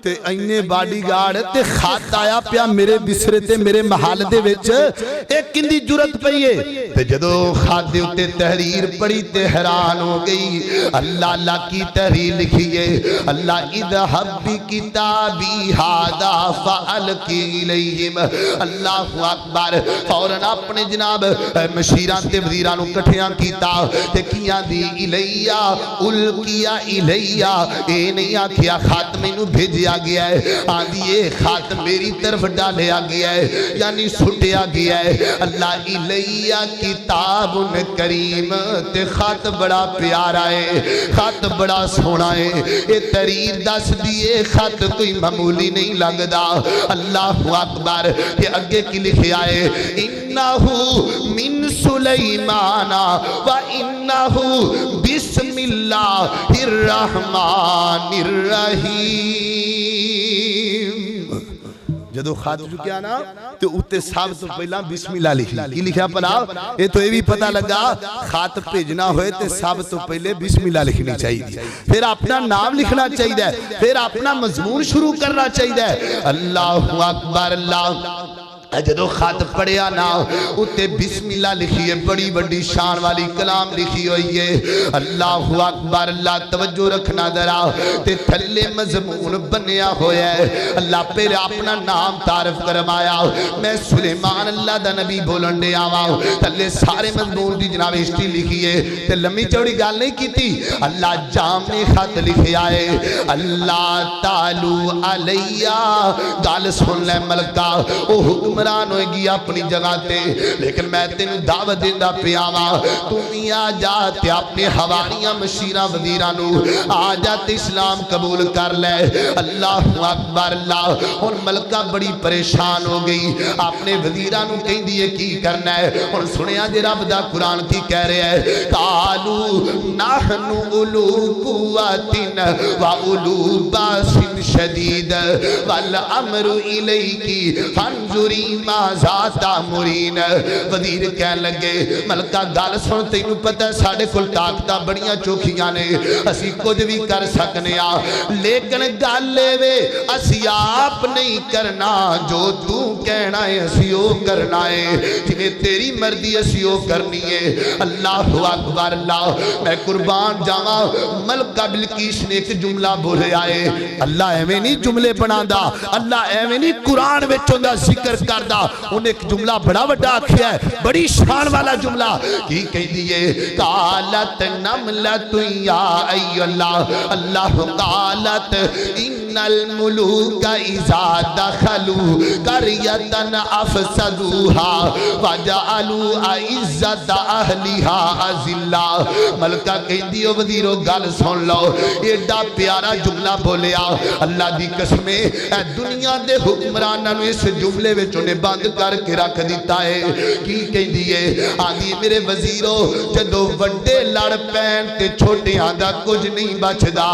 B: تے اینے باڈی گارڈ تے خط آیا پیا میرے بسرے تے میرے محل دے وچ ایک کندی جرت پئیے تے جدو خط دے اتے تحریر پڑی تے حیران ہو گئی اللہ اللہ کی تحریر لکھیے اللہ اذهب بکتابی ھذا فالقہ الیہم اللہ اکبر فوراً اپنے جناب مشیران تے وزیرانوں کٹھیاں کیتا تے کیاں دی الیہ القیا الیہ اے نہیں آکھیا خط میں نو بھیجیا گیا ہے آندھی یہ خط میری طرف ڈالیا گیا ہے یعنی سٹیا گیا ہے اللہ الیہ کتاب کریم تے خط بڑا پیارا ہے خط بڑا سونا ہے اے تحریر دس دیئے خط کوئی معمولی نہیں لگدا اللہ اکبر کہ اگے کی لکھیا ہے انہو من سلیمان و انہو بسم اللہ الرحمن الرحیم جدو خط چکیا نا تو اتے سب تو پہلا بسم اللہ لکھا کی لکھا پڑا یہ تو یہ بھی پتہ لگا خط بھیجنا ہوئے تے سب تو پہلے بسم اللہ لکھنی چاہیے پھر اپنا نام لکھنا چاہیے پھر اپنا مضمون شروع کرنا چاہیے اللہ اکبر اللہ
A: جدو خط پڑھیا نا اتے بسم اللہ لکھی ہے، بڑی بڑی شان والی کلام لکھی ہوئی ہے، اللہ اکبر، اللہ توجہ رکھنا ذرا، تے تھلے مضمون بنیا ہویا ہے۔ اللہ پہلے اپنا نام تعارف کروایا، میں سلیمان اللہ دا نبی بولن دے آواں، تھلے سارے مضمون دی جناب ہسٹری لکھی ہے، تے لمبی چوڑی گل نہیں کیتی، اللہ جامع خط لکھے آئے، اللہ تعالی علیہ، گل سن لے ملکہ، او حکمران ہوئے گی اپنی جگہ تے، لیکن میں تینوں دعوت دیندہ پیاواں، تم آ جاتے اپنے حواریاں مشیرہ وزیرانو، آ جاتے اسلام قبول کر لے۔ اللہ اکبر، اللہ، اور ملکہ بڑی پریشان ہو گئی، اپنے وزیرانو کہیں دیئے کی کرنا ہے، اور سنیا جے رب دا قرآن کی کہہ رہے ہیں، قالو نحنو اولو قوتن و اولو باس شدید والامر الیکی فانظری ماذا تامرین۔ وزیر کہنے لگے ملکہ گل سن، تینوں پتہ ہے ساڑھے کل طاقتہ بڑیاں چوکھیاں نے، اسی کچھ بھی کر سکنے آ، لیکن گل لے وے اسی آپ نہیں کرنا، جو تو کہنا ہے اسی او کرنا ہے، جنہیں تیری مردی اسی او کرنی ہے۔ اللہ اکبر، اللہ، میں قربان جاواں، ملکہ بلقیس نے ایک جملہ بولے آئے، اللہ ایویں نہیں جملے بنا دا، اللہ ایویں نہیں قرآن وچوں دا ذکر کر دا، انہیں ایک جملہ بڑا بڑا آکھیا ہے، بڑی شان والا جملہ کی کہہ دیئے، قالت نملت یا ای اللہ، اللہ قالت ان الملوک اذا دخلوا قریتا افسدوها وجعلوا عزت اہلها اذلہ۔ ملکہ کہہ دیو وزیرو گل سن لو، ایڈا پیارا جملہ بولیا، اللہ دی قسمیں اے دنیا دے حکمرانوں اس جملے وچوں نے بند کر کے رکھ دیتا ہے، کی کہہ دیئے، آدھی میرے وزیرو جدو وڈے لڑ پین تے چھوٹے آدھا کچھ نہیں بچدا،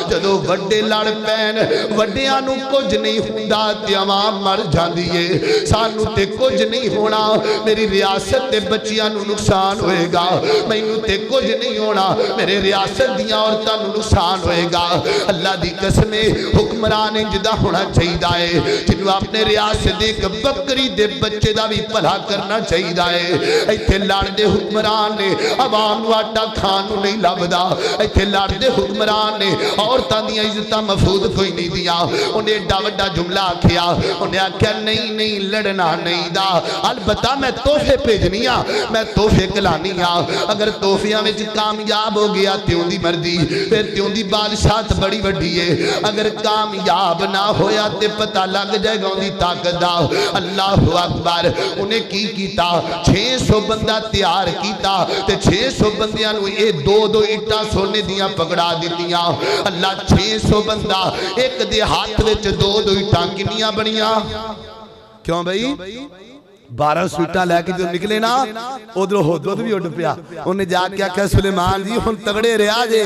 A: جدو وڈے لڑ پین وڈے آنو کچھ نہیں ہوندہ تے عوام مر جان دیئے، سانو تے کچھ نہیں ہونا، میری ریاست تے بچیاں نو نقصان ہوئے گا، میں نو تے کچھ نہیں ہونا، میرے ریاست دیاں عورتاں نو نقصان ہوئے گا۔ اللہ دی قسمیں حکمران جدا ہونا چاہیے، جنہوں اپنے ریاست ایک بکری دے بچے دا بھی پلا کرنا چاہیے، ایتھے لڑ دے حکمران نے عوام نو آٹا کھانو نہیں لبدا، ایتھے لڑ دے حکمران نے عورتاں دیاں عزتاں محفوظ کوئی نہیں دیا، انہیں ایڈا وڈا جملہ کیا، انہیں آکھیا نہیں نہیں لڑنا نہیں دا، البتہ میں تحفے بھیجنیاں، میں تحفے کلانیاں، اگر تحفیاں وچ کامیاب ہو گیا تیوں دی مردی، پھر تیوں دی بادشاہت بڑی وڈی ہے، اگر کامیاب نہ ہویا تے پتہ لگ جائے گا دی طاقت دا۔ اللہ اکبر، انہیں کی کیتا، 600 بندہ تیار کیتا تے 600 بندیاں نو اے دو دو اٹا سونے دیاں پکڑا دیتیاں۔ اللہ 600 بندہ ایک دے ہاتھ وچ دو دو اٹا کنیاں بنیاں، کیوں بھئی 12 سویٹاں لے کے جو نکلے نا ادھر حدود بھی اٹھ پیا، انہیں جا کے کہا سلیمان جی ہن تگڑے رہا جے،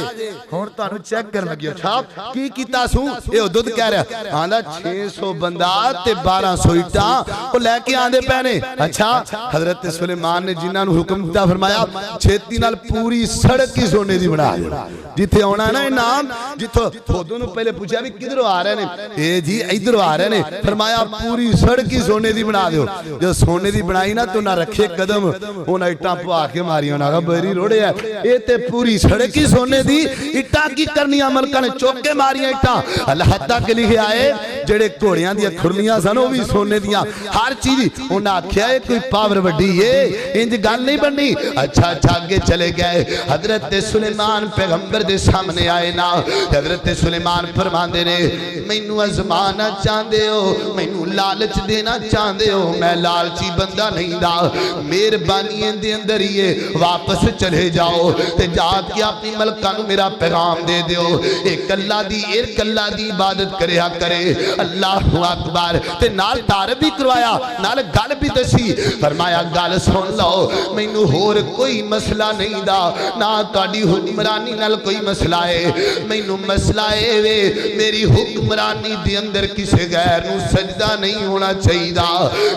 A: ہن تانوں چیک کرنا گیا چھاپ کی کیتا سوں، اے حدود کہہ رہا آندھا 600 بندہ تے 12 سویٹاں وہ لے کے آندھے پہنے۔ اچھا حضرت سلیمان نے جنہاں نو حکم دیتا فرمایا چھیتی نال پوری سڑک کی سونے دی بنا دے، جتھے ہونا ہے نا انعام، جتھے حدود نے پہلے پوچھا بھی کدھروں آ رہے ہیں، اے جی ادھروں آ رہے ہیں، فرمایا پوری سڑک کی سونے دی بنا دیو، جو سونے دی بنائی نا تو نہ رکھے قدم، انہاں اٹھاں پوا کے ماری، انہاں بری روڑے ہے، اے تے پوری سڑک کی سونے دی، اٹھاں کی کرنی عمل کرنے چوکے ماری اٹھاں، اللہ تک لکھے آئے جڑے گھوڑیاں دیا کھرلیاں سن وہ بھی سونے دیا، ہر چیز انہاں آکھیا ہے کوئی پاور وڈی ہے، انج گل نہیں بننی۔ اچھا اچھا آگے چلے گئے، حضرت سلیمان پیغمبر دے سامنے آئے نا، حضرت سلیمان فرماندے نے مینوں ازمانا چاہندے ہو، مینوں لالچ دینا چاہندے ہو، میں لالچی بندہ نہیں دا، مہربانی دے اندر ہی واپس چلے جاؤ تے جا کے اپنی ملکہ نو میرا پیغام دے دیو، ایک اللہ دی عبادت کریا کرے، اللہ اکبر، تے نال تعارف بھی کروایا، نال گل بھی دسی، فرمایا گل سن لو، مینوں ہور کوئی مسئلہ نہیں دا، نہ تہاڈی حکمرانی نال کوئی مسئلہ ہے، مینوں مسئلہ ہے وے میری حکمرانی دے اندر کسے غیر نو سجدہ نہیں ہونا چاہیے،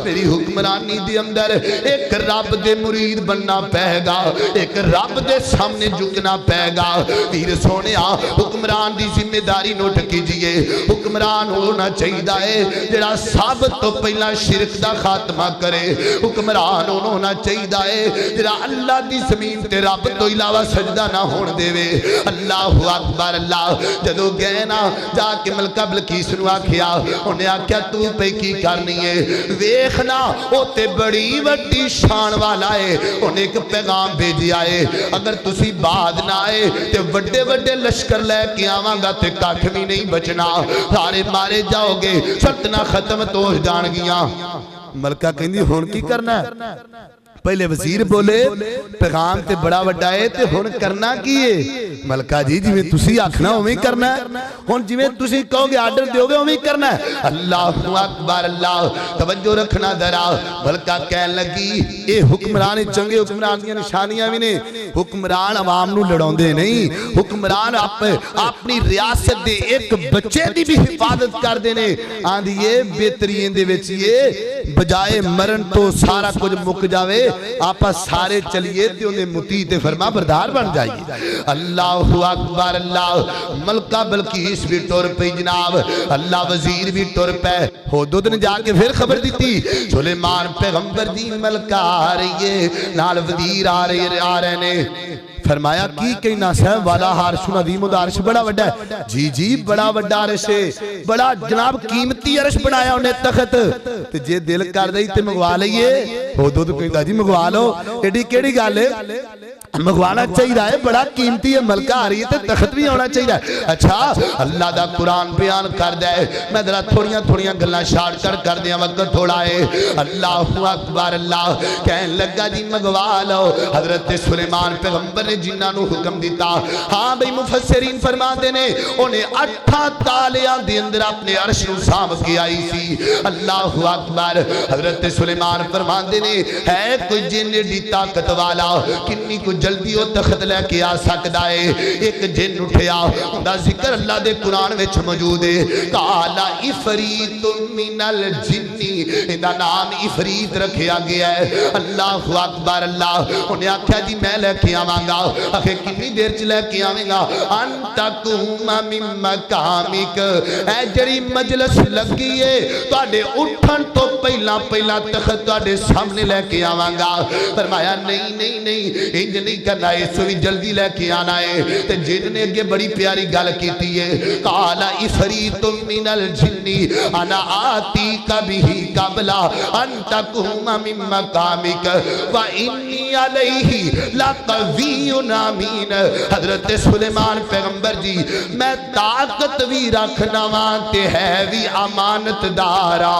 A: میری حکمرانی دے اندر ایک رب دے مرید بننا پہے گا، ایک رب دے سامنے جھکنا پہے گا۔ پیر سونیا حکمران دی ذمہ داری نوٹ کیجئے، حکمران ہونا ہونا چاہیے جڑا سب تو پہلا شرک دا خاتمہ کرے حکمران ہونا چاہیے جڑا اللہ دی زمین تے رب تو علاوہ سجدہ نہ ہون دے وے اللہ اکبر اللہ جدو گئے نا جا کے ملکہ بلقیس نو آکھیا انہیں آکھیا تو پہ کی کرنی ہے ویکھنا او تے بڑی وڈی شان والا ہے انہیں ایک پیغام بھیجی آئے اگر تسی بعد نہ آئے تے وڈے وڈے لشکر لے کے آواں گا تے کاٹھ بھی نہیں بچنا سارے مارے جاؤ گے سلطنہ ختم تو جان گیاں
B: ملکہ کہندی ہون کی کرنا ہے پہلے وزیر بولے پیغام تے بڑا وڈا ہے تے ہون کرنا کی ہے ملکہ جی جی میں تسی آکھنا ہمیں کرنا ہے ہون جی میں تسی کہو گے آرڈر دیو گے ہمیں کرنا ہے
A: اللہ اکبر اللہ توجہ رکھنا ذرا ملکہ کہنے لگی
B: اے حکمران چنگے حکمران دیا نشانیاں بھی نے حکمران عوام نو لڑاؤں دے نہیں حکمران اپنی ریاست دے ایک بچے دی بھی حفاظت کر دینے آندھی یہ بہترین دے ویچیے بجائے مرن تو سارا کچھ مک جاوے آپا سارے چلیے تے انہیں مطیع تے فرما بردار بن جائیے
A: اللہ اکبر اللہ ملکہ بلقیس بھی ٹور پہ جناب اللہ وزیر بھی ٹور پہ
B: حدود نے جا کے پھر خبر دیتی
A: سلیمان پیغمبر دی ملکہ آ رہی ہے نال وزیر آ رہے نے
B: فرمایا کی کئی ناسم والا حارشون عظیم و دارش بڑا وڈا ہے جی جی بڑا وڈا عرش ہے بڑا جناب قیمتی عرش بنایا انہیں تخت تے جے دل کر دئی تے مگوا لئیے حدود کہتا جی مگوا لو ایڈی کیڑی گال ہے مگوانا چاہیے ہے بڑا قیمتی ہے ملکہ آ رہی ہے تے تخت بھی ہونا چاہیے اچھا
A: اللہ دا قرآن بیان کر دے میں ذرا تھوڑیاں گلاں شارٹ کر دیا وقت تھوڑا ہے اللہ اکبر اللہ کہنے لگا جی مگوا لو حضرت سلیمان پیغمبر نے جنہاں نو حکم دیتا ہاں بھئی مفسرین فرما دینے انہیں 8 تالیاں دے اندر اپنے عرش نو سام کی آئی سی اللہ اکبر حضرت سلیمان فرما دینے ہے کوئی جن دی طاقت والا کنی کو جلدی وہ تخت لے کے آ سکتا ہے ایک جن اٹھیا دا ذکر اللہ دے قرآن وچ موجود ہے کالا افریت من الجنی انہا نام افریت رکھیا گیا ہے اللہ اکبر اللہ انہیں آکھا جی میں لے کے آواں گا آخر کنی دیر چ لے کے آویں گا انتا قوم من مقامک اے جڑی مجلس لگی ہے تواڈے اٹھن تو پہلا تخت تواڈے سامنے لے کے آواں گا فرمایا نہیں انج نہیں کرنا ہے اس بھی جلدی لے کے آنا ہے تے جن نے اگے بڑی پیاری گل کیتی ہے قالا افریت من الجنی انا آتی کبھی قبلا ان تقوم من مقامک و انی علیہ لقوی امین حضرت سلیمان پیغمبر جی میں طاقت بھی رکھنا وانتے ہے بھی امانت دارا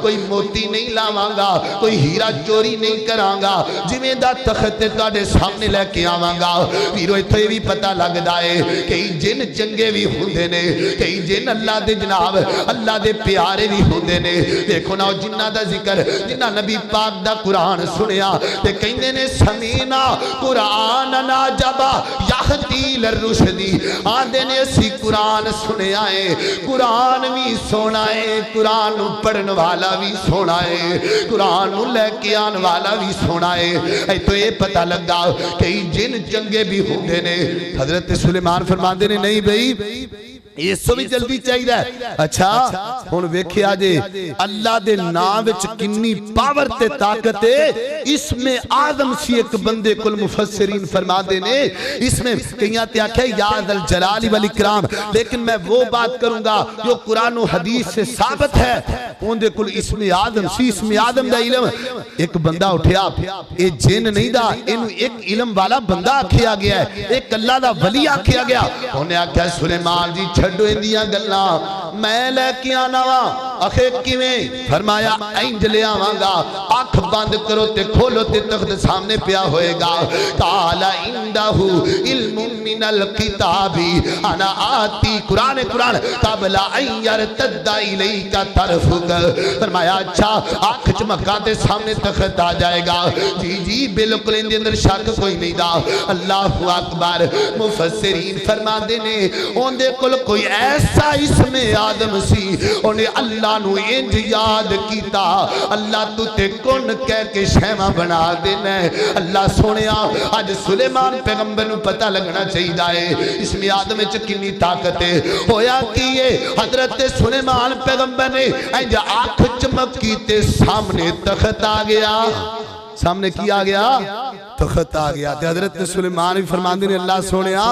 A: کوئی موتی نہیں لاواں گا کوئی ہیرا چوری نہیں کران گا جویں دا تخت تواڈے سامنے لے کے آواں گا ویرو ایتھے بھی پتہ لگدا ہے کئی جن چنگے بھی ہوندے نے کئی جن اللہ دے جناب اللہ دے پیارے بھی ہوندے نے دیکھو نا جنہاں دا ذکر جنہاں نبی پاک دا قرآن سنیا تے کہندے نے سمینا قرآن ناجبا یہدی للرشدی آندے نے اسی قرآن سنیا ہے قرآن بھی سونا ہے قرآن پڑھن والا بھی سونا ہے قرآن لے کے آن والا بھی سونا ہے اے تو یہ پتہ لگا کئی جن چنگے بھی ہوندے نے
B: حضرت سلیمان فرماندے نے نہیں بھئی یہ سو بھی جلدی چاہیے اچھا ہن ویکھیا جے اللہ دے نام وچ کنی پاور تے طاقت ہے اس میں آدم سی ایک بندے کل مفسرین فرماندے نے اس میں کہیاں تے آکھے یا ذل جلال والاکرام لیکن میں وہ بات کروں گا جو قرآن و حدیث سے ثابت ہے ان دے کل اسم آدم سی اسم آدم دا علم ایک بندہ اٹھیا اے جن نہیں دا انہوں ایک علم والا بندہ آکھیا گیا ہے ایک اللہ دا ولی آکھیا گیا انہیں آکھیا سلیمان جی چھڑو اندیاں گلنا میں لے کے آنا وا اخے کیویں فرمایا اینج لے آواں گا آنکھ بند کرو تے کھولو تے تخت سامنے پیا ہوئے گا قال عندہ علم من الکتاب انا آتی قرآن قبل ان یرتد الیک طرفک فرمایا اچھا آنکھ چمکا تے سامنے تخت آ جائے گا جی بالکل ان دے اندر شک کوئی نہیں دا اللہ اکبر مفسرین فرما دے نے اون دے کل کوئی ایسا اسم
A: آدم سی انہیں اللہ نو انج یاد کیتا اللہ تو تے کن کہہ کے شہمہ بنا دینا ہے اللہ سونیا آج سلیمان پیغمبر نو پتہ لگنا چاہیے دائے اس میں آدم چکنی طاقت ہے ہویا کیے حضرت سلیمان پیغمبر نے انج آنکھ چمک کیتے سامنے تخت آ گیا سامنے کی آ گیا تخت آ گیا تے حضرت سلیمان بھی فرماندے نے اللہ سونیا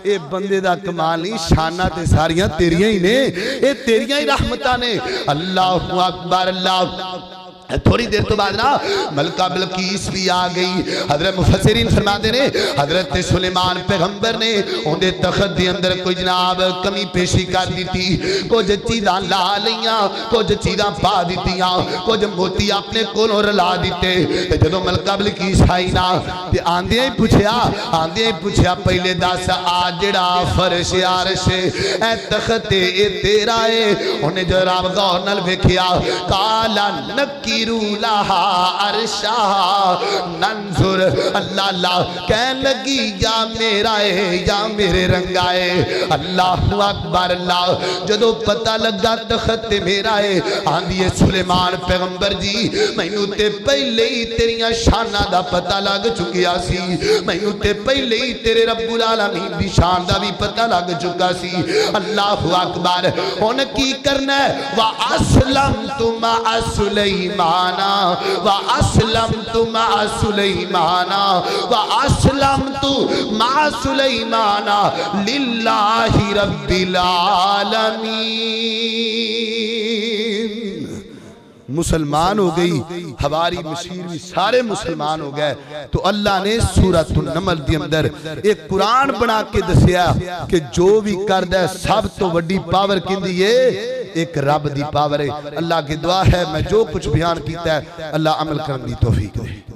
A: اے بندے دا کمال نہیں شانہ تے ساریاں تیریاں ہی نے اے تیریاں ہی رحمتاں نے اللہ اکبر اللہ تھوڑی دیر تو بعد نا ملکہ بلقیس بھی آ گئی حضرت مفسرین فرماتے نے حضرت سلیمان پیغمبر نے اندے تخت دے اندر کوئی جناب کمی پیشی کر دیتی کچھ چیزاں لا لیاں کچھ چیزاں پا دیتیاں کچھ موتی اپنے کولوں رلا دیتے جدوں ملکہ بلقیس آئی نا تے آندے ہی پوچھیا پہلے دس آ جڑا فرش عرش اے تخت اے تیرا اے انہیں جناب غور نال ویکھیا کالا نکی لہا عرشا ننظر اللہ اللہ کہن لگی یا میرا ہے یا میرے رنگا ہے اللہ اکبر اللہ جدو پتہ لگا تخت میرا ہے آندھی سلیمان پیغمبر جی میں نو تے پہلے ہی تیریاں شانہ دا پتہ لگ چکیا سی میں نو تے پہلے ہی تیرے رب العالمین دی شان دا بھی پتہ لگ چکا سی اللہ اکبر ان کی کرنا ہے وَأَسْلَمْتُ مَعَ سُلَيْمَانَ وَأَسْلَمْتُ مَعَ سُلَيْمَانَ وَأَسْلَمْتُ مَعَ سُلَيْمَانَ لِلَّهِ رَبِّ الْعَالَمِينَ مسلمان ہو گئی ہماری مشیر بھی سارے مسلمان ہو گئے تو اللہ نے سورۃ النمل دی اندر ایک قرآن بنا کے دسیا کہ جو بھی کرد ہے سب تو وڈی پاور کیندی ہے ایک رب دی پاور ہے اللہ کی دعا ہے میں جو کچھ بیان کیتا ہے اللہ عمل کرنے دی توفیق دے